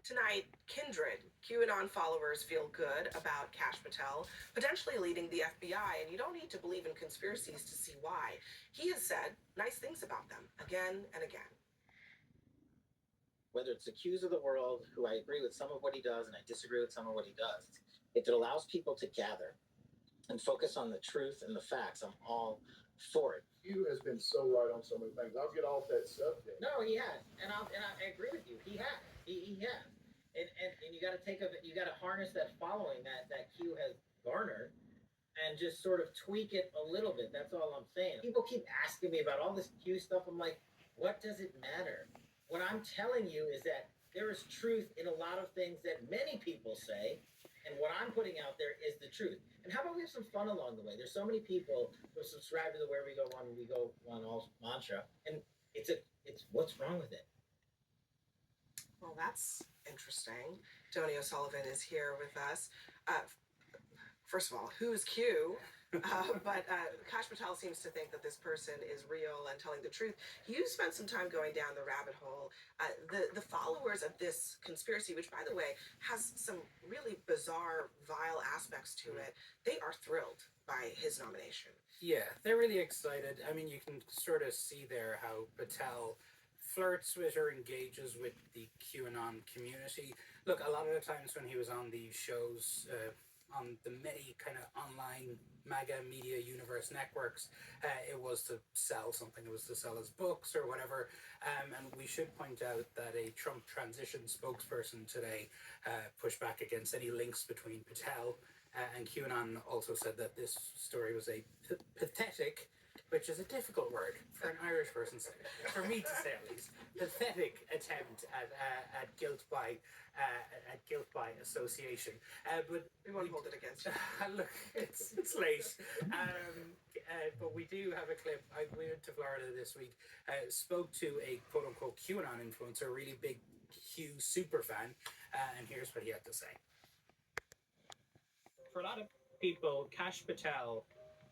Tonight, kindred QAnon followers feel good about Kash Patel potentially leading the FBI, and you don't need to believe in conspiracies to see why. He has said nice things about them again and again. Whether it's accused of the world, who I agree with some of what he does and I disagree with some of what he does, if it allows people to gather and focus on the truth and the facts, I'm all for it. Hugh has been so right on so many things. I'll get off that subject. No, he has, and I agree with you. He has, he has, and you got to you got to harness that following that Q has garnered, and just sort of tweak it a little bit. That's all I'm saying. People keep asking me about all this Q stuff. I'm like, what does it matter? What I'm telling you is that there is truth in a lot of things that many people say, and what I'm putting out there is the truth. And how about we have some fun along the way? There's so many people who subscribe to the Where We Go One All mantra, and it's what's wrong with it? Well, that's interesting. Tony O'Sullivan is here with us. Uh, First of all, who's Q? But Kash Patel seems to think that this person is real and telling the truth. You spent some time going down the rabbit hole. The followers of this conspiracy, which, by the way, has some really bizarre, vile aspects to it, they are thrilled by his nomination. Yeah, they're really excited. I mean, you can sort of see there how Patel flirts with or engages with the QAnon community. Look, a lot of the times when he was on these shows, on the many kind of online MAGA media universe networks, it was to sell something. It was to sell his books or whatever. And we should point out that a Trump transition spokesperson today pushed back against any links between Patel and QAnon. Also said that this story was a pathetic, which is a difficult word for an Irish person, for me to say at least, pathetic attempt at guilt by association. But We won't hold it against you. look, it's late. But we do have a clip. I went to Florida this week. Spoke to a quote unquote QAnon influencer, a really big Q super fan, and here's what he had to say. For a lot of people, Kash Patel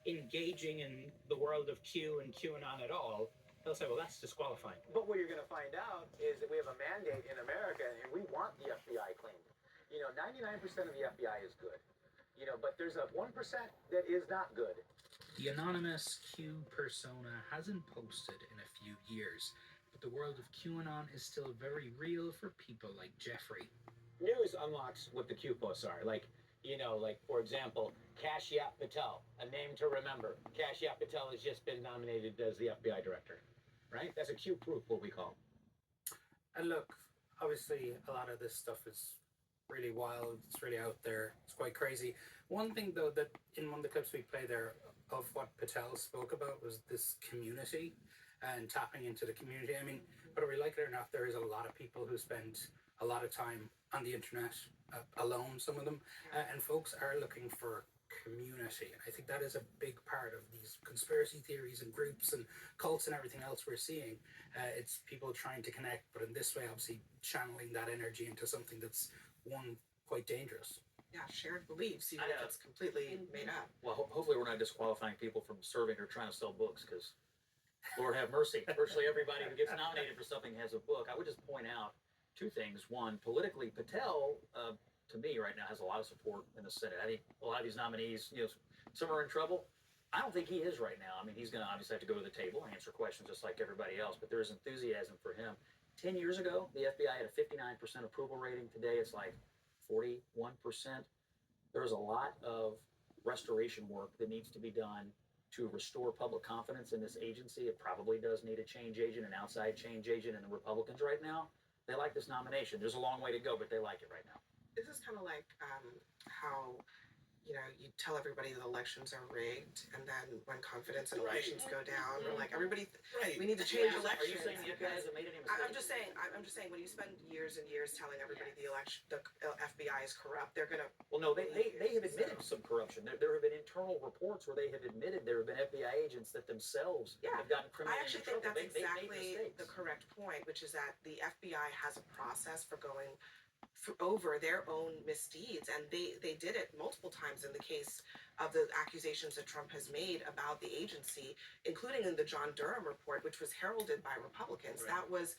engaging in the world of Q and QAnon at all, they'll say, well, that's disqualifying. But what you're going to find out is that we have a mandate in America, and we want the FBI cleaned. 99% of the FBI is good. But there's a 1% that is not good. The anonymous Q persona hasn't posted in a few years, but the world of QAnon is still very real for people like Jeffrey. News unlocks what the Q posts are. Like, for example, Kash Patel, a name to remember. Kash Patel has just been nominated as the FBI director, right? That's a Q proof, what we call. And look, obviously, a lot of this stuff is really wild. It's really out there. It's quite crazy. One thing, though, that in one of the clips we played there of what Patel spoke about was this community and tapping into the community. I mean, whether we like it or not, there is a lot of people who spend a lot of time on the internet alone, some of them, and folks are looking for community. And I think that is a big part of these conspiracy theories and groups and cults and everything else we're seeing. It's people trying to connect, but in this way, obviously, channeling that energy into something that's, one, quite dangerous. Yeah, shared beliefs, even if it's completely made up. Well, hopefully we're not disqualifying people from serving or trying to sell books, because Lord have mercy, virtually everybody who gets nominated for something has a book. I would just point out two things. One, politically, Patel, to me right now, has a lot of support in the Senate. I think a lot of these nominees, some are in trouble. I don't think he is right now. I mean, he's going to obviously have to go to the table and answer questions just like everybody else, but there's enthusiasm for him. 10 years ago, the FBI had a 59% approval rating. Today, it's like 41%. There's a lot of restoration work that needs to be done to restore public confidence in this agency. It probably does need a change agent, an outside change agent, and the Republicans right now, they like this nomination. There's a long way to go, but they like it right now. This is kind of like how you tell everybody the elections are rigged, and then when confidence in elections go down, we're like, everybody, we need to change elections. Are you saying the FBI hasn't made any mistakes? I'm just saying, when you spend years and years telling everybody the FBI is corrupt, they're gonna. Well, no, they have admitted some corruption. There have been internal reports where they have admitted there have been FBI agents that themselves have gotten criminally I actually in trouble. think that's They made exactly mistakes. the correct point, which is that the FBI has a process for going over their own misdeeds, and they did it multiple times in the case of the accusations that Trump has made about the agency, including in the John Durham report, which was heralded by Republicans. Right. That was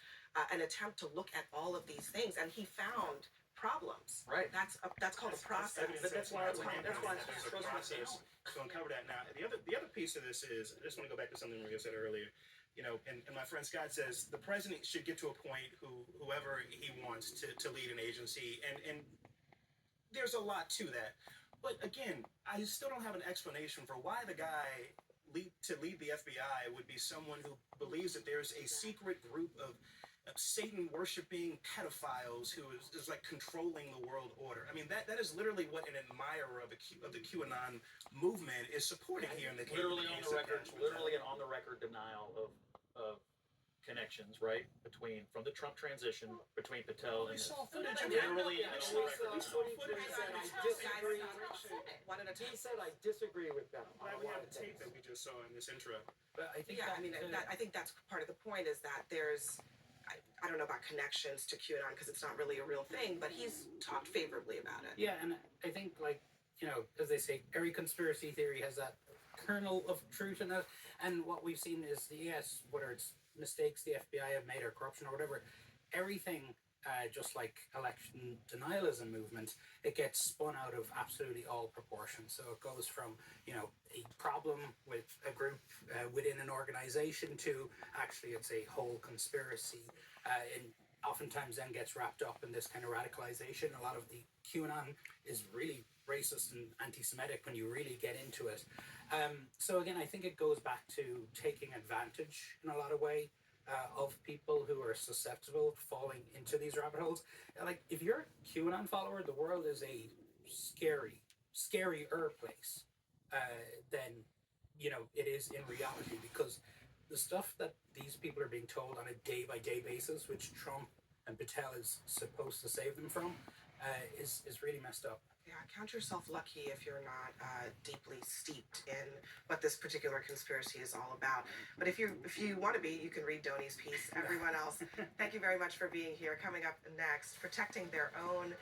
an attempt to look at all of these things, and he found problems. Right. That's called a process. But that's why That's called a there's process. a process to uncover that. Now, the other piece of this is, I just want to go back to something Maria said earlier. And my friend Scott says the president should get to a point whoever he wants to lead an agency, and there's a lot to that. But again, I still don't have an explanation for why the guy to lead the FBI would be someone who believes that there's a secret group of Satan worshiping pedophiles who is like controlling the world order. I mean, that is literally what an admirer of the QAnon movement is supporting here in the case. Literally on the record, literally an on the record denial of connections, right, from the Trump transition between Patel and We this. saw footage of Literally, that. we saw footage of that. One at a time. He said, I disagree with them. Why on a we lot have of the tape things. that we just saw in this intro. But I think Yeah, I mean, I think that's part of the point is that there's, I don't know about connections to QAnon because it's not really a real thing, but he's talked favorably about it. yeah, and I think as they say, every conspiracy theory has that kernel of truth in it. And what we've seen is whether it's mistakes the FBI have made or corruption or whatever, everything. Just like election denialism movement, it gets spun out of absolutely all proportions. So it goes from a problem with a group within an organization to actually it's a whole conspiracy, and oftentimes then gets wrapped up in this kind of radicalization. A lot of the QAnon is really racist and anti-Semitic when you really get into it. So again, I think it goes back to taking advantage in a lot of way. Of people who are susceptible to falling into these rabbit holes. Like, if you're a QAnon follower, the world is a scarier place than, it is in reality, because the stuff that these people are being told on a day-by-day basis, which Trump and Patel is supposed to save them from, is really messed up. Yeah, count yourself lucky if you're not deeply steeped in what this particular conspiracy is all about. But if you want to be, you can read Dhoni's piece. Everyone else, thank you very much for being here. Coming up next, protecting their own